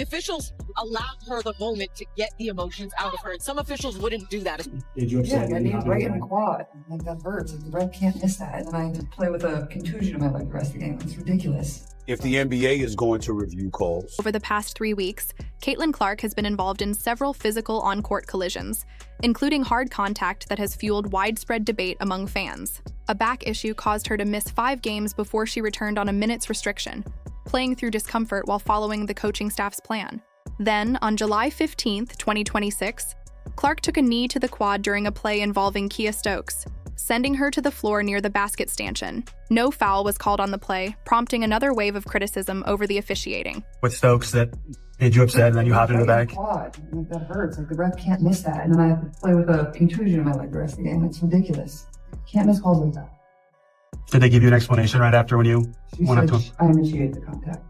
Officials allowed her the moment to get the emotions out of her. And some officials wouldn't do that. Did you upset? Yeah, I need right in the quad. Like, that hurts. Like, the ref can't miss that. And then I have to play with a contusion in my leg the rest of the game. It's ridiculous. If the NBA is going to review calls. Over the past 3 weeks, CaitlinClark has been involved in several physical on-court collisions, including hard contact that has fueled widespread debate among fans. A back issue caused her to miss 5 games before she returned on a minute's restriction, playing through discomfort while following the coaching staff's plan. Then, on July 15, 2026, Clark took a knee to the quad during a play involving Kia Stokes, sending her to the floor near the basket stanchion. No foul was called on the play, prompting another wave of criticism over the officiating. With Stokes, that made you upset, and then you hopped into the bag? Quad. Like, that hurts. Like, the ref can't miss that. And then I have to play with a contusion in my leg the rest of the game. It's ridiculous. Can't miss calls like that. Did they give you an explanation right after when you She went up said to him? I initiated the contact.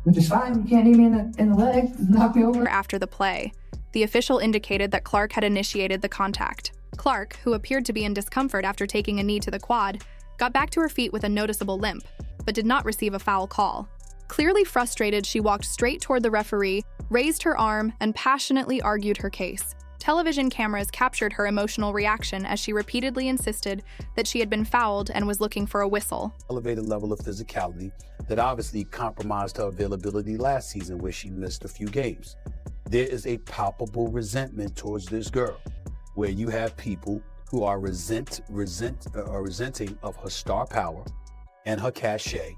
Which is fine. You can't knee me in the leg. Knock me over. After the play, the official indicated that Clark had initiated the contact. Clark, who appeared to be in discomfort after taking a knee to the quad, got back to her feet with a noticeable limp, but did not receive a foul call. Clearly frustrated, she walked straight toward the referee, raised her arm, and passionately argued her case. Television cameras captured her emotional reaction as she repeatedly insisted that she had been fouled and was looking for a whistle. Elevated level of physicality that obviously compromised her availability last season where she missed a few games. There is a palpable resentment towards this girl where you have people who are resenting of her star power and her cachet.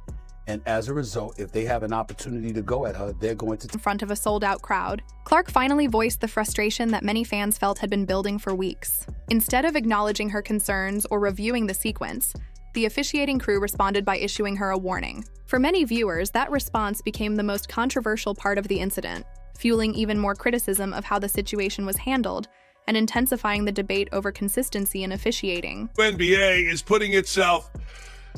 And as a result, if they have an opportunity to go at her, they're going to... In front of a sold-out crowd, Clark finally voiced the frustration that many fans felt had been building for weeks. Instead of acknowledging her concerns or reviewing the sequence, the officiating crew responded by issuing her a warning. For many viewers, that response became the most controversial part of the incident, fueling even more criticism of how the situation was handled and intensifying the debate over consistency in officiating. WNBA is putting itself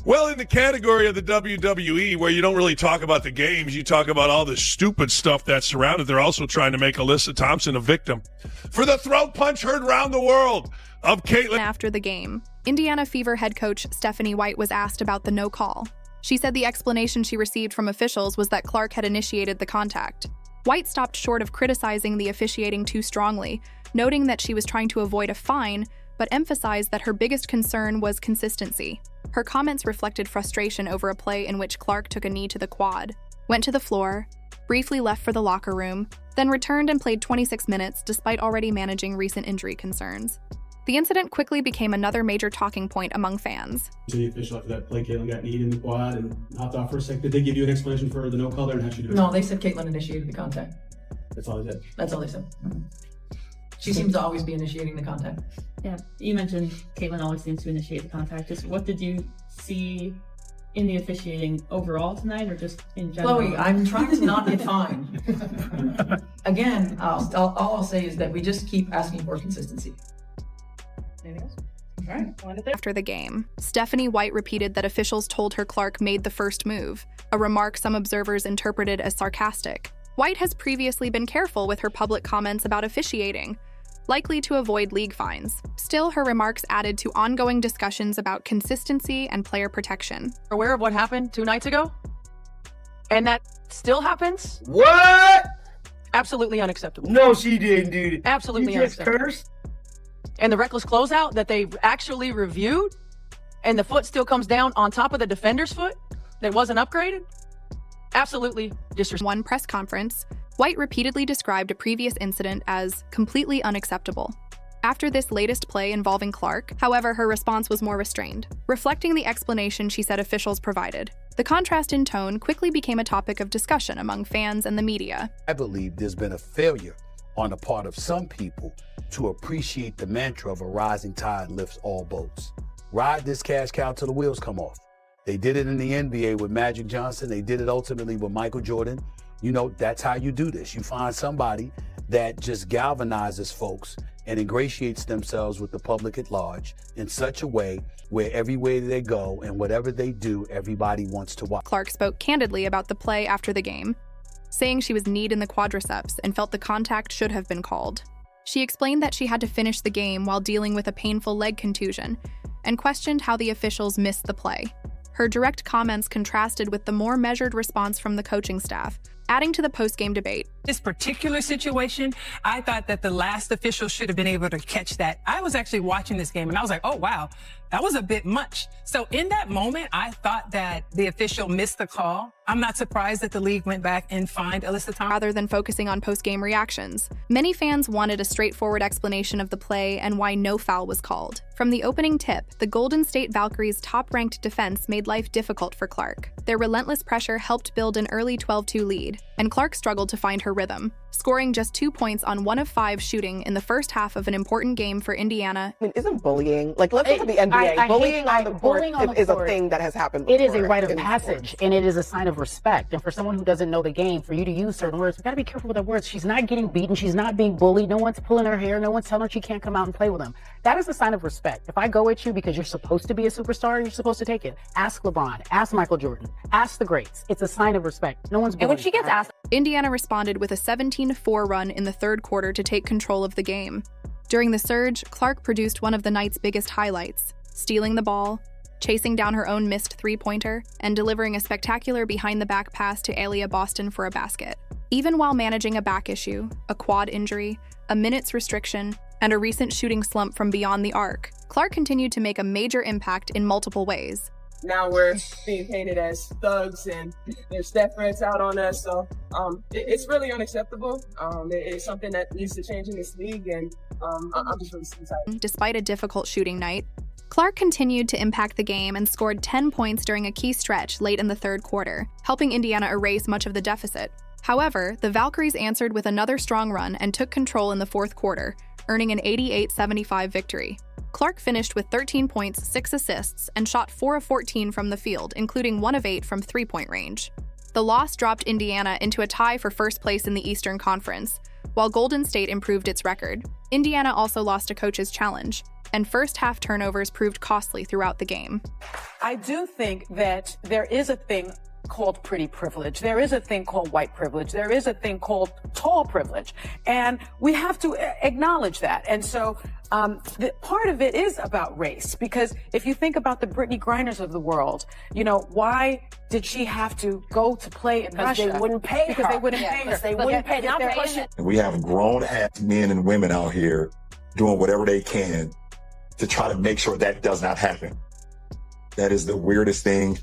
well in the category of the WWE, where you don't really talk about the games, you talk about all the stupid stuff that surrounded. They're also trying to make Alyssa Thompson a victim for the throat punch heard around the world of Caitlin. After the game, Indiana Fever head coach Stephanie White was asked about the no call. She said the explanation she received from officials was that Clark had initiated the contact. White stopped short of criticizing the officiating too strongly, noting that she was trying to avoid a fine, but emphasized that her biggest concern was consistency. Her comments reflected frustration over a play in which Clark took a knee to the quad, went to the floor, briefly left for the locker room, then returned and played 26 minutes despite already managing recent injury concerns. The incident quickly became another major talking point among fans. To the official after that play, Caitlin got kneed in the quad and hopped off for a sec. Did they give you an explanation for the no call there and how she did it? No, they said Caitlin initiated the contact. That's all they said? That's all they said. She seems to always be initiating the contact. Yeah, you mentioned Caitlin always seems to initiate the contact. Just what did you see in the officiating overall tonight, or just in general? Chloe, I'm trying to not get fined. Again, all I'll say is that we just keep asking for consistency. Anything else? All right. After the game, Stephanie White repeated that officials told her Clark made the first move, a remark some observers interpreted as sarcastic. White has previously been careful with her public comments about officiating, likely to avoid league fines. Still, her remarks added to ongoing discussions about consistency and player protection. Aware of what happened 2 nights ago? And that still happens? What? Absolutely unacceptable. No, she didn't, dude. Absolutely You just unacceptable. cursed? And the reckless closeout that they actually reviewed, and the foot still comes down on top of the defender's foot that wasn't upgraded? Absolutely disrespectful. One press conference, White repeatedly described a previous incident as completely unacceptable. After this latest play involving Clark, however, her response was more restrained, reflecting the explanation she said officials provided. The contrast in tone quickly became a topic of discussion among fans and the media. I believe there's been a failure on the part of some people to appreciate the mantra of a rising tide lifts all boats. Ride this cash cow till the wheels come off. They did it in the NBA with Magic Johnson. They did it ultimately with Michael Jordan. You know, that's how you do this. You find somebody that just galvanizes folks and ingratiates themselves with the public at large in such a way where everywhere they go and whatever they do, everybody wants to watch. Clark spoke candidly about the play after the game, saying she was kneed in the quadriceps and felt the contact should have been called. She explained that she had to finish the game while dealing with a painful leg contusion and questioned how the officials missed the play. Her direct comments contrasted with the more measured response from the coaching staff, Adding to the post-game debate, this particular situation, I thought that the last official should have been able to catch that. I was actually watching this game and I was like, oh, wow, that was a bit much. So in that moment, I thought that the official missed the call. I'm not surprised that the league went back and fined Alyssa Thompson. Rather than focusing on post-game reactions, many fans wanted a straightforward explanation of the play and why no foul was called. From the opening tip, the Golden State Valkyries' top-ranked defense made life difficult for Clark. Their relentless pressure helped build an early 12-2 lead, and Clark struggled to find her rhythm, scoring just 2 points on 1 of 5 shooting in the first half of an important game for Indiana. I mean, isn't bullying, like, let's look at the NBA, bullying on the court is a thing that has happened before. It is a rite of passage, and it is a sign of respect. And for someone who doesn't know the game, for you to use certain words, we gotta be careful with our words. She's not getting beaten, she's not being bullied, no one's pulling her hair, no one's telling her she can't come out and play with them. That is a sign of respect. If I go at you because you're supposed to be a superstar, you're supposed to take it. Ask LeBron, ask Michael Jordan, ask the greats. It's a sign of respect. No one's bullying. And when she gets asked, Indiana responded with a 17-4 run in the third quarter to take control of the game. During the surge, Clark produced one of the night's biggest highlights, stealing the ball, chasing down her own missed three-pointer, and delivering a spectacular behind-the-back pass to Aaliyah Boston for a basket. Even while managing a back issue, a quad injury, a minutes restriction, and a recent shooting slump from beyond the arc, Clark continued to make a major impact in multiple ways. Now we're being painted as thugs and there's death threats out on us, so it's really unacceptable. It's something that needs to change in this league, and I'm just really excited. Despite a difficult shooting night, Clark continued to impact the game and scored 10 points during a key stretch late in the third quarter, helping Indiana erase much of the deficit. However, the Valkyries answered with another strong run and took control in the fourth quarter, earning an 88-75 victory. Clark finished with 13 points, 6 assists, and shot 4 of 14 from the field, including 1 of 8 from three-point range. The loss dropped Indiana into a tie for first place in the Eastern Conference, while Golden State improved its record. Indiana also lost a coach's challenge, and first-half turnovers proved costly throughout the game. I do think that there is a thing called pretty privilege. There is a thing called white privilege. There is a thing called tall privilege. And we have to acknowledge that. And so part of it is about race, because if you think about the Brittany Griners of the world, you know, why did she have to go to play in Russia? They wouldn't pay her. Because they wouldn't pay her. They wouldn't pay her. We have grown-ass men and women out here doing whatever they can to try to make sure that does not happen. That is the weirdest thing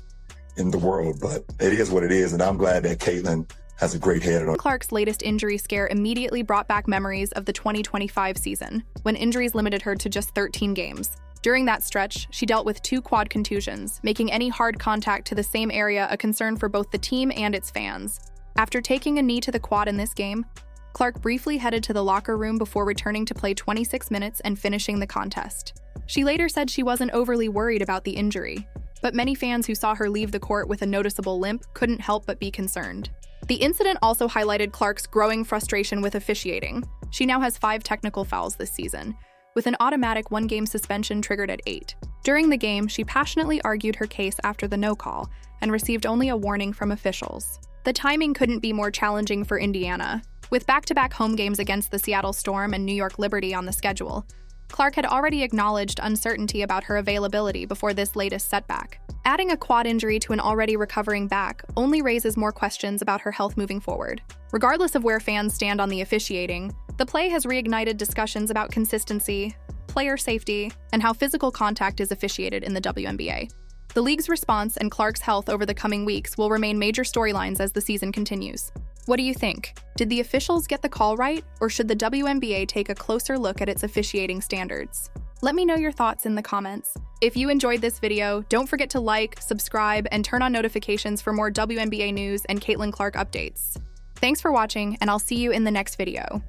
in the world, but it is what it is, and I'm glad that Caitlin has a great head on. Clark's latest injury scare immediately brought back memories of the 2025 season, when injuries limited her to just 13 games. During that stretch, she dealt with 2 quad contusions, making any hard contact to the same area a concern for both the team and its fans. After taking a knee to the quad in this game, Clark briefly headed to the locker room before returning to play 26 minutes and finishing the contest. She later said she wasn't overly worried about the injury, but many fans who saw her leave the court with a noticeable limp couldn't help but be concerned. The incident also highlighted Clark's growing frustration with officiating. She now has 5 technical fouls this season, with an automatic 1-game suspension triggered at 8. During the game, she passionately argued her case after the no call and received only a warning from officials. The timing couldn't be more challenging for Indiana. With back-to-back home games against the Seattle Storm and New York Liberty on the schedule, Clark had already acknowledged uncertainty about her availability before this latest setback. Adding a quad injury to an already recovering back only raises more questions about her health moving forward. Regardless of where fans stand on the officiating, the play has reignited discussions about consistency, player safety, and how physical contact is officiated in the WNBA. The league's response and Clark's health over the coming weeks will remain major storylines as the season continues. What do you think? Did the officials get the call right, or should the WNBA take a closer look at its officiating standards? Let me know your thoughts in the comments. If you enjoyed this video, don't forget to like, subscribe, and turn on notifications for more WNBA news and CaitlinClark updates. Thanks for watching, and I'll see you in the next video.